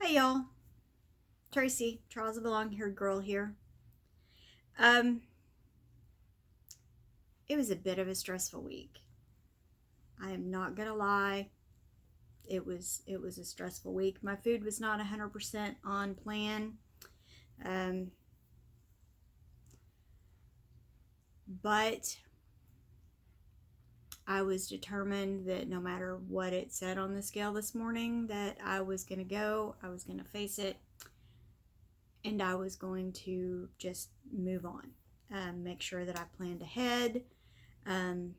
Hey y'all, Tracey, Trials of a Long-Haired Girl here. Um, it was a bit of a stressful week. I am not gonna lie. It was a stressful week. My food was not 100% on plan. Um, but I was determined that no matter what it said on the scale this morning, that I was gonna go, I was gonna face it, and I was going to just move on. Make sure that I planned ahead. Um,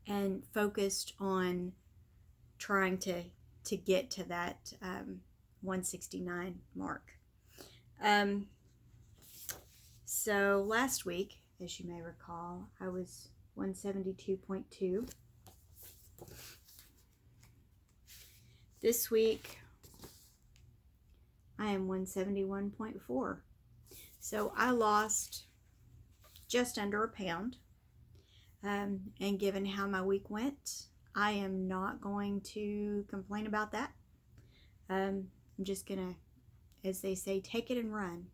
and focused on trying to get to that 169 mark. Um, so last week, as you may recall, I was 172.2. This week, I am 171.4. So I lost just under a pound. And given how my week went, I am not going to complain about that. I'm just gonna, as they say, take it and run.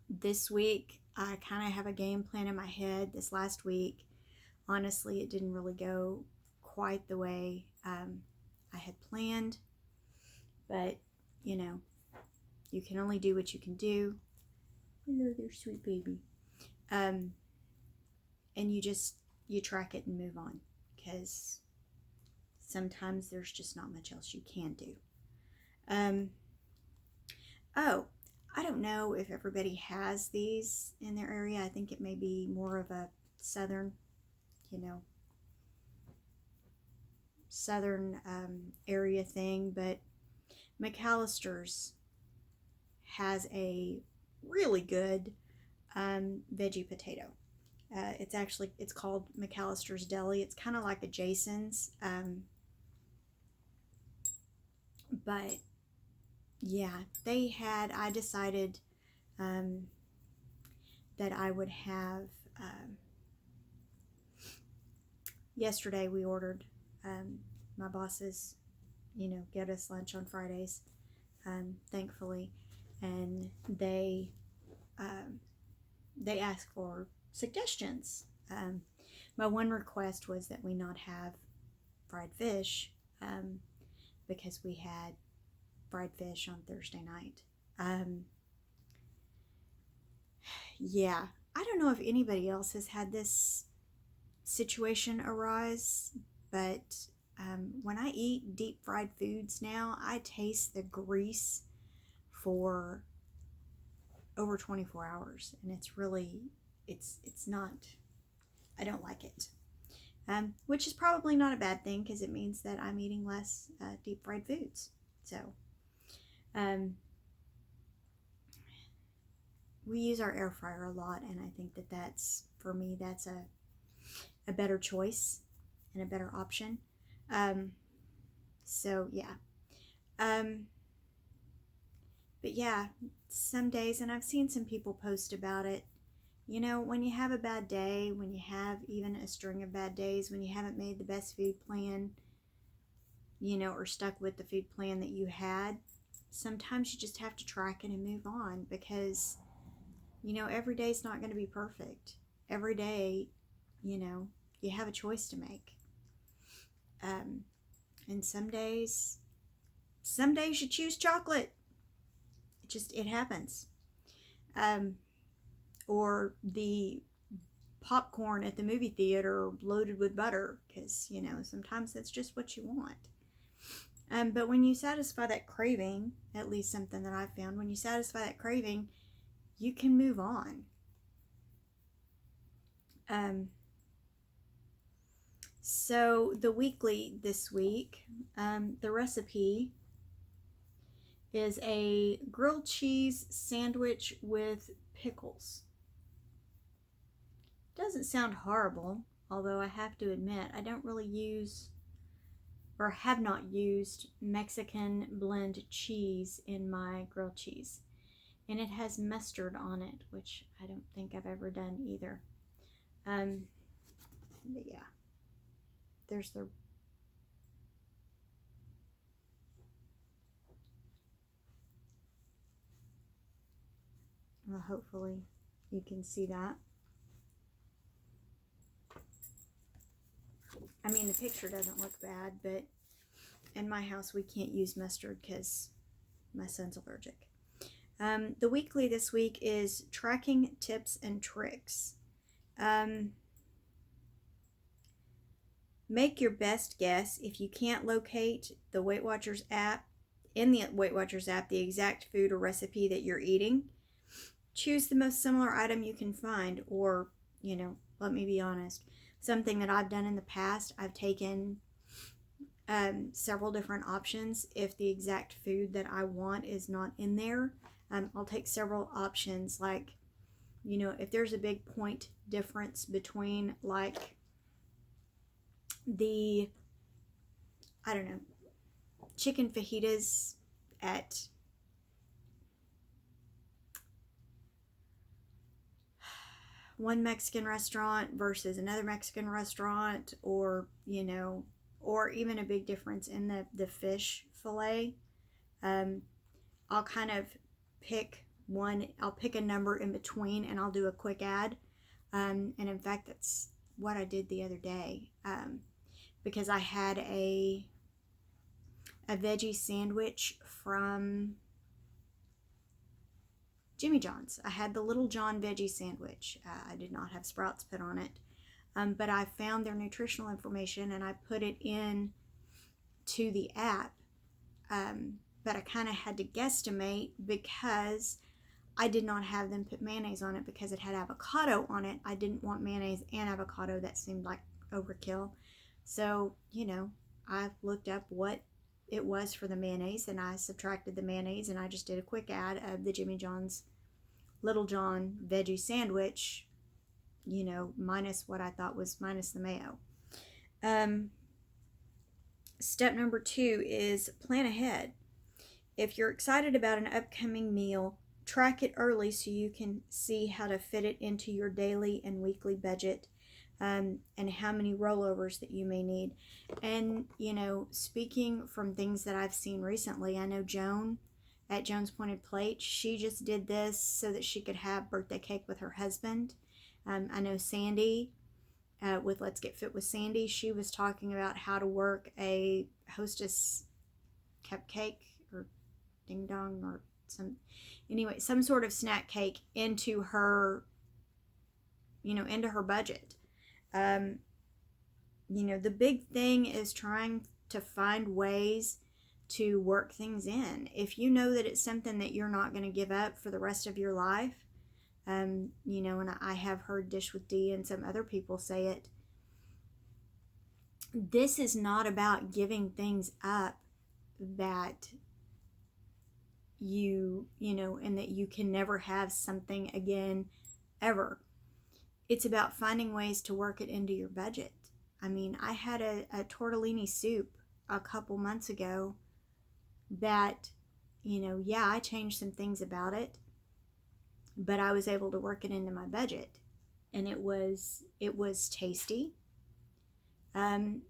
This week, I kind of have a game plan in my head. This last week, honestly, it didn't really go quite the way I had planned, but you know, you can only do what you can do. Hello there, sweet baby. And you track it and move on, because sometimes there's just not much else you can do. Oh, I don't know if everybody has these in their area. I think it may be more of a southern, you know, southern area thing, but McAllister's has a really good veggie potato. It's called McAllister's Deli. It's kind of like a Jason's, but yeah, I decided that I would have. Yesterday we ordered, my bosses, get us lunch on Fridays, thankfully, and they asked for suggestions. My one request was that we not have fried fish, because we had fried fish on Thursday night. Yeah, I don't know if anybody else has had this situation arise, but when I eat deep fried foods now, I taste the grease for over 24 hours, and it's not, I don't like it. Which is probably not a bad thing, because it means that I'm eating less deep fried foods. So we use our air fryer a lot, and I think that for me, that's a better choice and a better option. So yeah. But yeah, some days, and I've seen some people post about it, when you have a bad day, when you have even a string of bad days, when you haven't made the best food plan, or stuck with the food plan that you had, sometimes you just have to track it and move on, because, every day's not going to be perfect. Every day, you have a choice to make. And some days you choose chocolate. It happens. Or the popcorn at the movie theater loaded with butter, because, sometimes that's just what you want. But when you satisfy that craving, at least something that I've found, when you satisfy that craving, you can move on. So the weekly this week, the recipe is a grilled cheese sandwich with pickles. Doesn't sound horrible, although I have to admit I don't really use, or have not used, Mexican blend cheese in my grilled cheese. And it has mustard on it, which I don't think I've ever done either. But yeah, there's the Well, hopefully you can see that. I mean, the picture doesn't look bad, but in my house we can't use mustard because my son's allergic. The weekly this week is tracking tips and tricks. Make your best guess. If you can't locate the Weight Watchers app, in the Weight Watchers app, the exact food or recipe that you're eating, choose the most similar item you can find. Or, let me be honest, something that I've done in the past, I've taken several different options. If the exact food that I want is not in there, I'll take several options. Like, if there's a big point difference between, like, the, I don't know, chicken fajitas at one Mexican restaurant versus another Mexican restaurant, or or even a big difference in the fish fillet, I'll kind of pick one. I'll pick a number in between, and I'll do a quick add. And in fact, that's what I did the other day, because I had a veggie sandwich from Jimmy John's. I had the Little John veggie sandwich. I did not have sprouts put on it, but I found their nutritional information and I put it in to the app. But I kind of had to guesstimate because I did not have them put mayonnaise on it because it had avocado on it. I didn't want mayonnaise and avocado. That seemed like overkill. So, I looked up what it was for the mayonnaise and I subtracted the mayonnaise and I just did a quick add of the Jimmy John's Little John veggie sandwich, minus what I thought was minus the mayo. Step number 2 is plan ahead. If you're excited about an upcoming meal, track it early so you can see how to fit it into your daily and weekly budget, and how many rollovers that you may need. And, speaking from things that I've seen recently, I know Joan at Joan's Pointed Plate, she just did this so that she could have birthday cake with her husband. I know Sandy, with Let's Get Fit with Sandy, she was talking about how to work a Hostess cupcake or ding dong or some sort of snack cake into her, into her budget. The big thing is trying to find ways to work things in. If you know that it's something that you're not going to give up for the rest of your life, and I have heard Dish with D and some other people say it, this is not about giving things up that and that you can never have something again ever. It's about finding ways to work it into your budget. I mean, I had a tortellini soup a couple months ago that, I changed some things about it, but I was able to work it into my budget, and it was tasty, and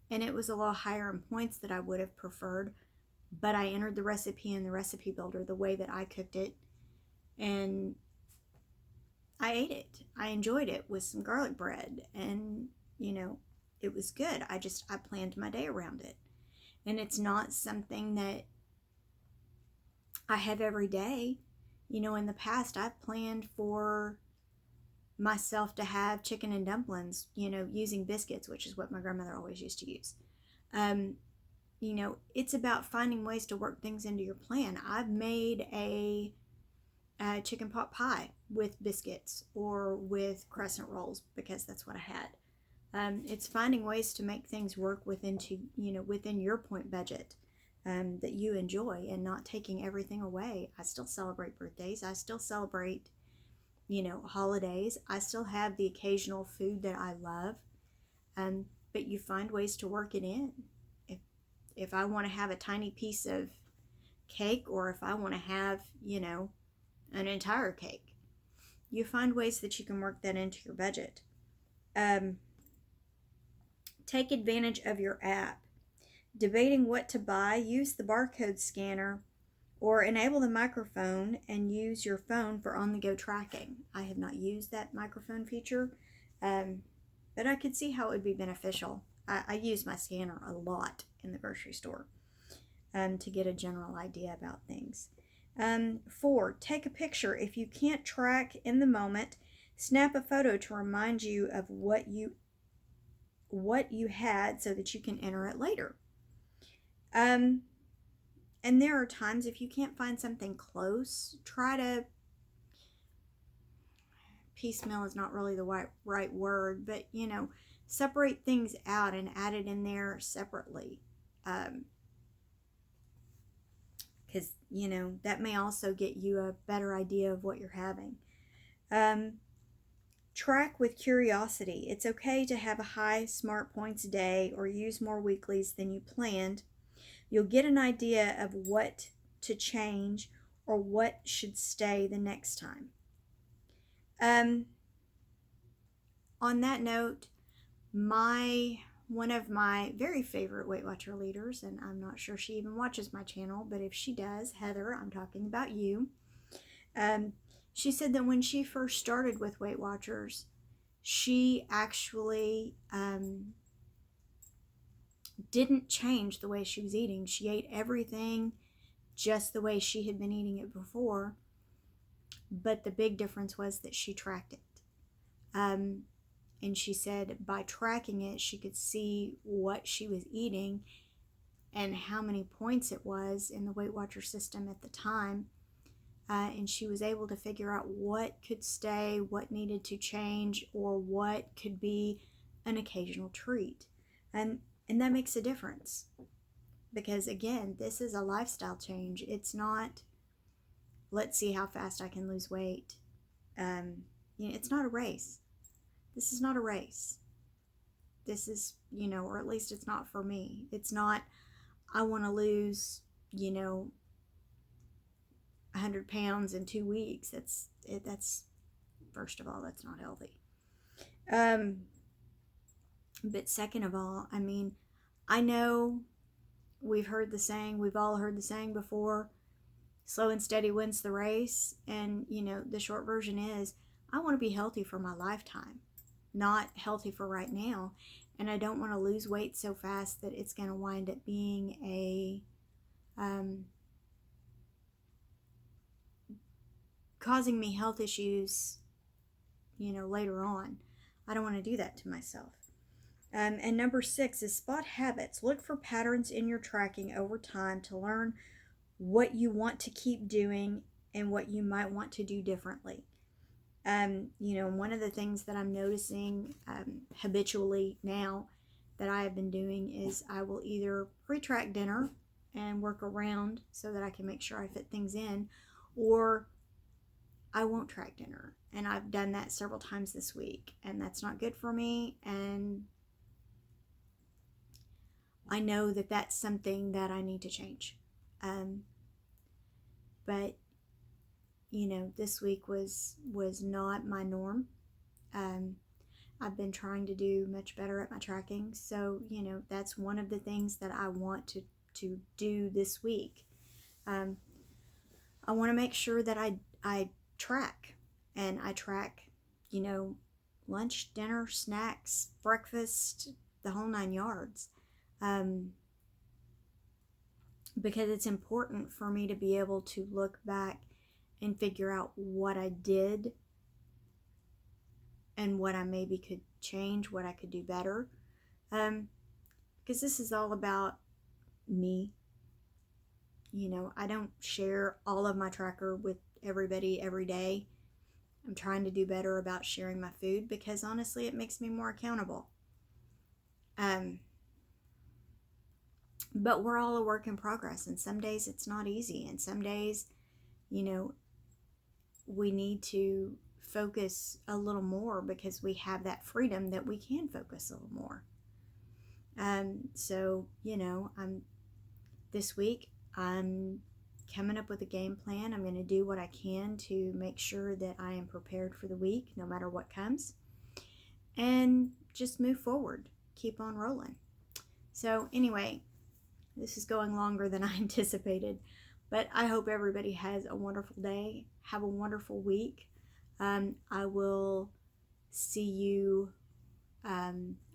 it was a little higher in points than I would have preferred, but I entered the recipe in the recipe builder the way that I cooked it, and I ate it. I enjoyed it with some garlic bread, and it was good. I planned my day around it, and it's not something that I have every day. In the past, I've planned for myself to have chicken and dumplings, using biscuits, which is what my grandmother always used to use. It's about finding ways to work things into your plan. I've made a chicken pot pie with biscuits or with crescent rolls because that's what I had. It's finding ways to make things work within your point budget, that you enjoy, and not taking everything away. I still celebrate birthdays. I still celebrate, holidays. I still have the occasional food that I love, but you find ways to work it in. If I want to have a tiny piece of cake, or if I want to have, an entire cake, you find ways that you can work that into your budget. Take advantage of your app. Debating what to buy, use the barcode scanner Or enable the microphone and use your phone for on-the-go tracking. I have not used that microphone feature, but I could see how it would be beneficial. I use my scanner a lot in the grocery store to get a general idea about things. 4, take a picture. If you can't track in the moment, snap a photo to remind you of what you had so that you can enter it later. And there are times if you can't find something close, try to, piecemeal is not really the right word, but, separate things out and add it in there separately. Because, that may also get you a better idea of what you're having. Track with curiosity. It's okay to have a high smart points day or use more weeklies than you planned. You'll get an idea of what to change or what should stay the next time. On that note, one of my very favorite Weight Watcher leaders, and I'm not sure she even watches my channel, but if she does, Heather, I'm talking about you. She said that when she first started with Weight Watchers, she actually didn't change the way she was eating. She ate everything just the way she had been eating it before, but the big difference was that she tracked it. And she said by tracking it, she could see what she was eating and how many points it was in the Weight Watcher system at the time. And she was able to figure out what could stay, what needed to change, or what could be an occasional treat. And that makes a difference. Because again, this is a lifestyle change. It's not, let's see how fast I can lose weight. It's not a race. This is not a race. This is, or at least it's not for me. It's not, I want to lose, 100 pounds in 2 weeks. That's first of all, that's not healthy. But second of all, I know we've all heard the saying before, slow and steady wins the race. And, the short version is, I want to be healthy for my lifetime, not healthy for right now. And I don't want to lose weight so fast that it's going to wind up being causing me health issues, later on. I don't want to do that to myself. And number 6 is spot habits. Look for patterns in your tracking over time to learn what you want to keep doing and what you might want to do differently. One of the things that I'm noticing habitually now that I have been doing is I will either pre-track dinner and work around so that I can make sure I fit things in, or I won't track dinner. And I've done that several times this week, and that's not good for me. And I know that that's something that I need to change. But this week was not my norm. I've been trying to do much better at my tracking. So, that's one of the things that I want to do this week. I want to make sure that I track, and I track, lunch, dinner, snacks, breakfast, the whole 9 yards. Because it's important for me to be able to look back and figure out what I did and what I maybe could change, what I could do better. Because this is all about me. I don't share all of my tracker with everybody every day. I'm trying to do better about sharing my food because honestly, it makes me more accountable. But we're all a work in progress, and some days it's not easy, and some days, we need to focus a little more because we have that freedom that we can focus a little more. So, this week, I'm coming up with a game plan. I'm going to do what I can to make sure that I am prepared for the week, no matter what comes, and just move forward, keep on rolling. So anyway, this is going longer than I anticipated. But I hope everybody has a wonderful day. Have a wonderful week. I will see you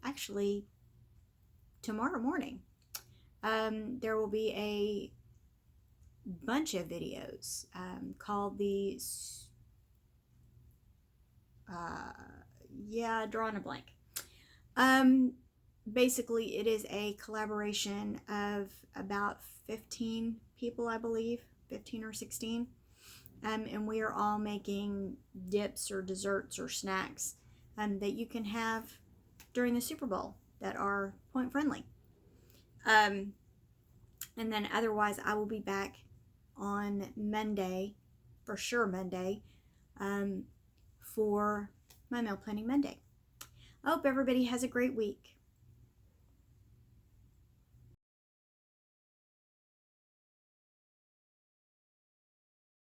actually tomorrow morning. There will be a bunch of videos called the drawing a blank. Basically, it is a collaboration of about 15 people, I believe, 15 or 16. And we are all making dips or desserts or snacks that you can have during the Super Bowl that are point friendly. And then otherwise, I will be back on Monday, for sure Monday, for my Meal Planning Monday. I hope everybody has a great week.